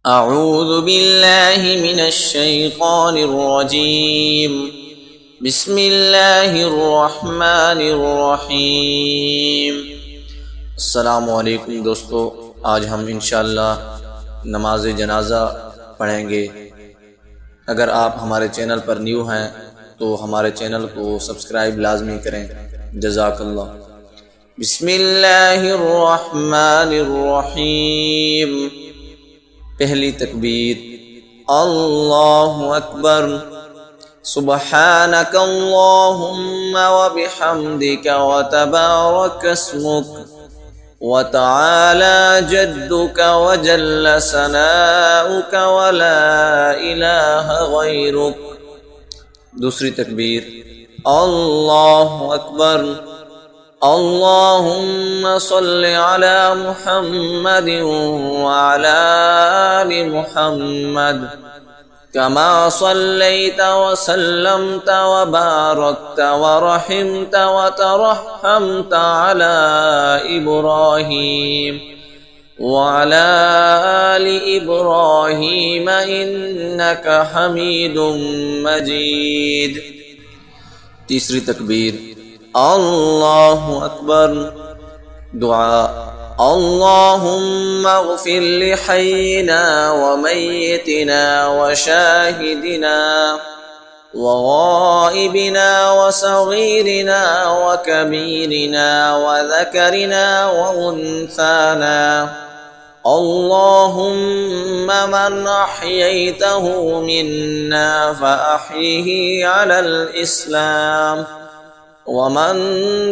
अऊज़ु बिल्लाहि मिनश्शैतानिर्रजीम बिस्मिल्लाहिर्रहमानिर्रहीम। अस्सलामु अलैकुम दोस्तों, आज हम इंशाअल्लाह नमाज जनाज़ा पढ़ेंगे। अगर आप हमारे चैनल पर न्यू हैं तो हमारे चैनल को सब्सक्राइब लाजमी करें। जज़ाकल्लाह। बिस्मिल्लाहिर्रहमानिर्रहीम। पहली तकबीर, अल्लाहु अकबर। सुब्हानक अल्लाहुम्मा व बिहम्दिका व तबारक अस्मुक व तआला जद्दुका व जल्ल सनाउका व ला इलाहा गैरुक। दूसरी तकबीर, अल्लाहु अकबर। अल्लाहुम्मा सल्लि अला मुहम्मद व अला आलि मुहम्मद कमा सल्लैत व सल्लमत व बारकत व रहिमत व तरहमत अला इब्राहीम व अला आलि इब्राहीम इन्नका हमीदुम मजीद। तीसरी तकबीर, अल्लाहु अकबर। दुआ, अल्लाहुम्मा अग़फ़िर लि हय्यिना व मय्यितिना व शाहिदिना व गाइबिना व सगीरिना व कबीरिना व ज़करिना व उन्साना। अल्लाहुम्मा मन अह्यैतहु मिन्ना फ़अह्यिही अलल इस्लाम वमन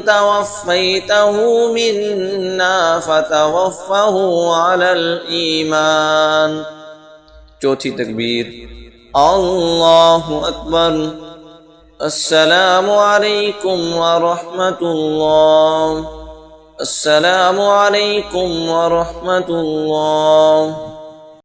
तवफ़्फ़ैतहु मिन्ना फ़तवफ़्फ़हु अलल ईमान। चौथी तकबीर, अल्लाहु अकबर। अस्सलामु अलैकुम व रहमतुल्लाह। अस्सलामु अलैकुम व रहमतुल्लाह।